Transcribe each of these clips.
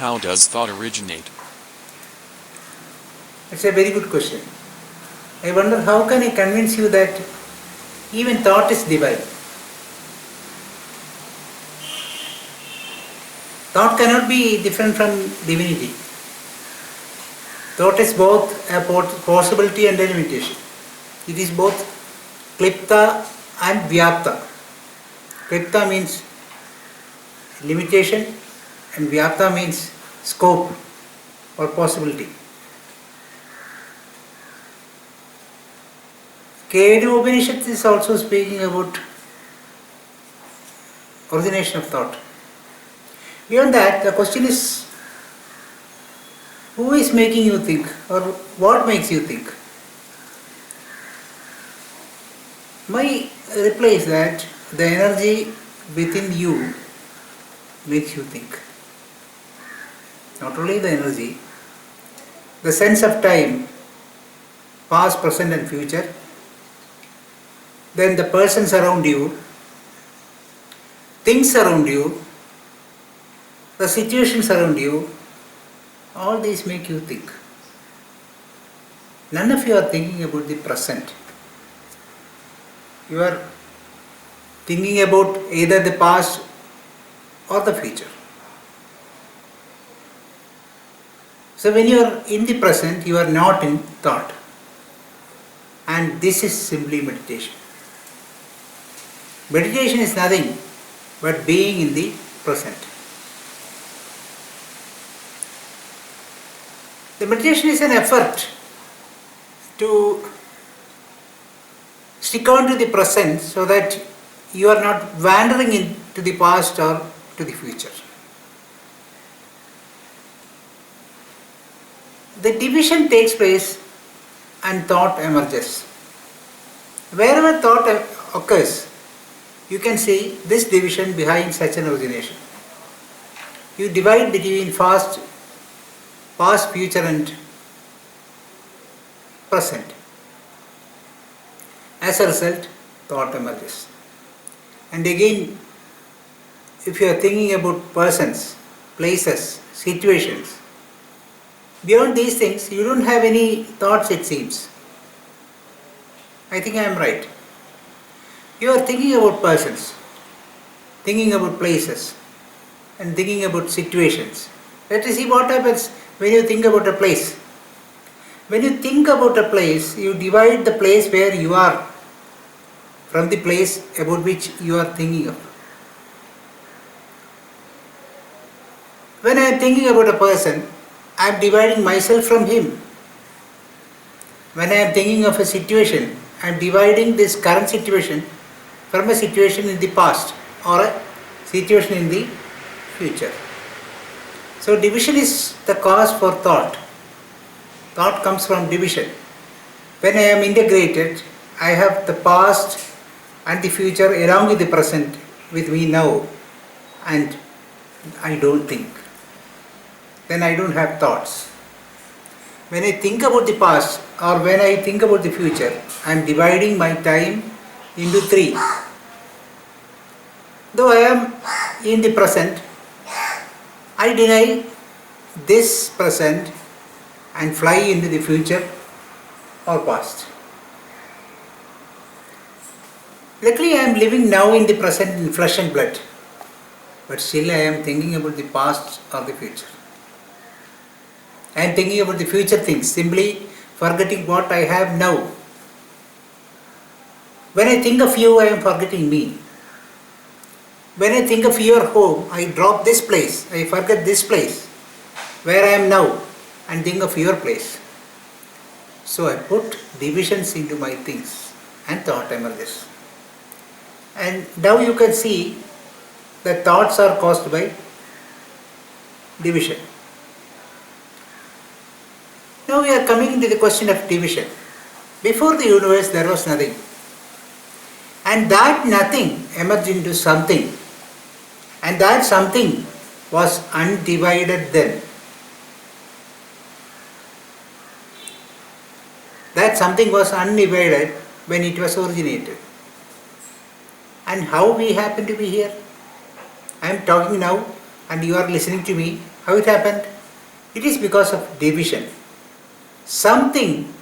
How does thought originate? It's a very good question. I wonder how can I convince you that even thought is divine. Thought cannot be different from divinity. Thought is both a possibility and a limitation. It is both klipta and vyapta. Klipta means limitation and vyapta means scope or possibility. Kevadya Upanishad is also speaking about origination of thought. Beyond that, the question is, who is making you think or what makes you think? My reply is that the energy within you makes you think. Not only the energy, the sense of time, past, present and future, then the persons around you, things around you, the situations around you, all these make you think. None of you are thinking about the present. You are thinking about either the past or the future. So when you are in the present, you are not in thought. And this is simply meditation. Meditation is nothing but being in the present. The meditation is an effort to stick on to the present so that you are not wandering into the past or to the future. The division takes place and thought emerges. Wherever thought occurs, you can see this division behind such an origination. You divide between past, future and present. As a result, thought emerges. And again, if you are thinking about persons, places, situations, beyond these things, you don't have any thoughts, it seems. I think I am right. You are thinking about persons, thinking about places, and thinking about situations. Let us see what happens when you think about a place. When you think about a place, you divide the place where you are from the place about which you are thinking of. When I am thinking about a person, I am dividing myself from him. When I am thinking of a situation, I am dividing this current situation from a situation in the past or a situation in the future. So division is the cause for thought. Thought comes from division. When I am integrated, I have the past and the future along with the present with me now, and I don't think. Then I don't have thoughts. When I think about the past or when I think about the future, I am dividing my time into three. Though I am in the present, I deny this present and fly into the future or past. Luckily, I am living now in the present in flesh and blood, but still I am thinking about the past or the future. I am thinking about the future things, simply forgetting what I have now. When I think of you, I am forgetting me. When I think of your home, I drop this place, I forget this place, where I am now, and think of your place. So I put divisions into my things, and thought emerges. And now you can see that thoughts are caused by division. Now we are coming into the question of division. Before the universe there was nothing. And that nothing emerged into something. And that something was undivided then. That something was undivided when it was originated. And how we happen to be here? I am talking now and you are listening to me. How it happened? It is because of division. Something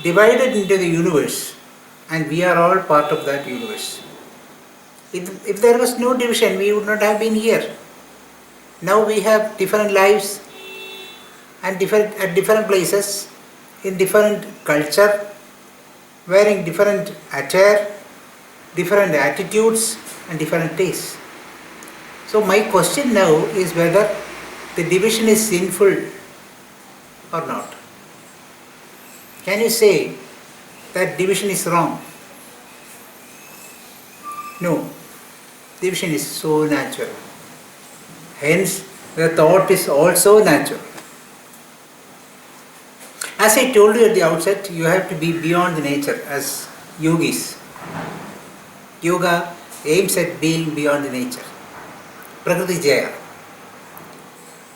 divided into the universe, and we are all part of that universe. If there was no division, we would not have been here. Now we have different lives and at different places, in different culture, wearing different attire, different attitudes and different tastes. So my question now is whether the division is sinful or not. Can you say that division is wrong? No. Division is so natural. Hence, the thought is also natural. As I told you at the outset, you have to be beyond the nature as yogis. Yoga aims at being beyond the nature. Prakriti Jaya.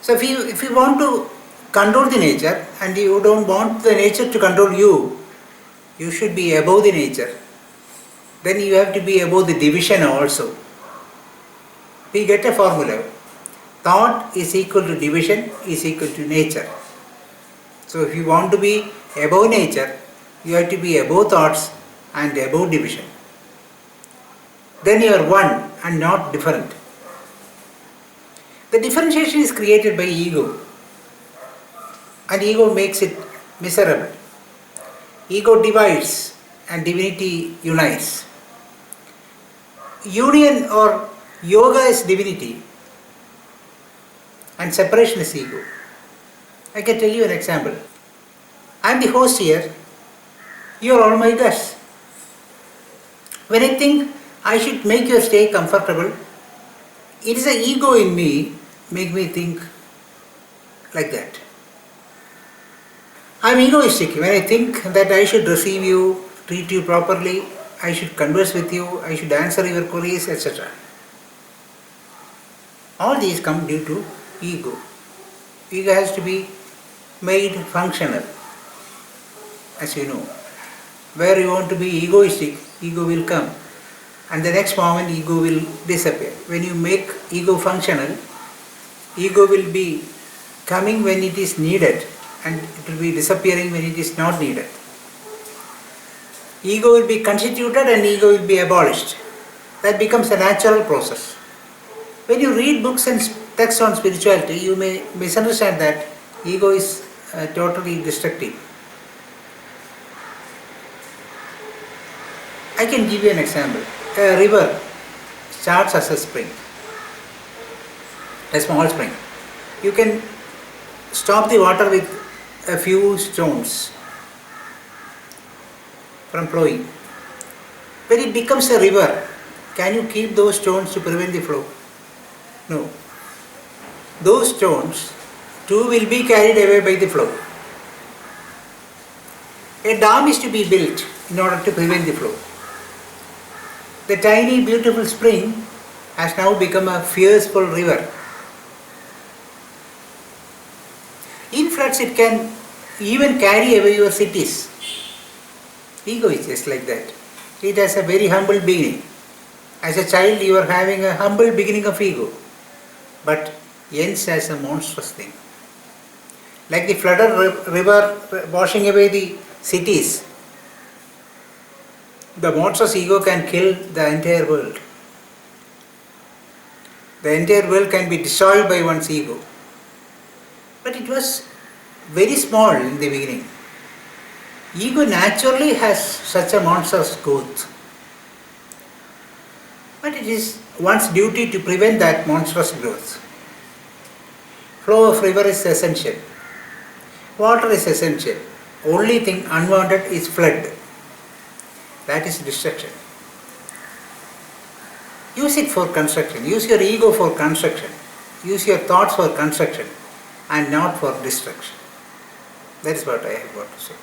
So if you want to control the nature and you don't want the nature to control you, you should be above the nature. Then you have to be above the division also. We get a formula. Thought is equal to division is equal to nature. So if you want to be above nature, you have to be above thoughts and above division. Then you are one and not different. The differentiation is created by ego, and ego makes it miserable. Ego divides and divinity unites. Union or yoga is divinity and separation is ego. I can tell you an example. I am the host here, you are all my guests. When I think I should make your stay comfortable, it is the ego in me make me think like that. I am egoistic when I think that I should receive you, treat you properly, I should converse with you, I should answer your queries, etc. All these come due to ego. Ego has to be made functional, as you know. Where you want to be egoistic, ego will come, and the next moment ego will disappear. When you make ego functional, ego will be coming when it is needed and it will be disappearing when it is not needed. Ego will be constituted and ego will be abolished. That becomes a natural process. When you read books and texts on spirituality, you may misunderstand that ego is totally destructive. I can give you an example. A river starts as a spring, a small spring. You can stop the water with a few stones from flowing. When it becomes a river, can you keep those stones to prevent the flow? No. Those stones too will be carried away by the flow. A dam is to be built in order to prevent the flow. The tiny beautiful spring has now become a fierceful river. In floods it can even carry away your cities. Ego is just like that. It has a very humble beginning. As a child you are having a humble beginning of ego, but ends as a monstrous thing. Like the flooded river washing away the cities, the monstrous ego can kill the entire world. The entire world can be destroyed by one's ego. But it was very small in the beginning. Ego naturally has such a monstrous growth. But it is one's duty to prevent that monstrous growth. Flow of river is essential. Water is essential. Only thing unwanted is flood. That is destruction. Use it for construction. Use your ego for construction. Use your thoughts for construction and not for destruction. That is what I have got to say.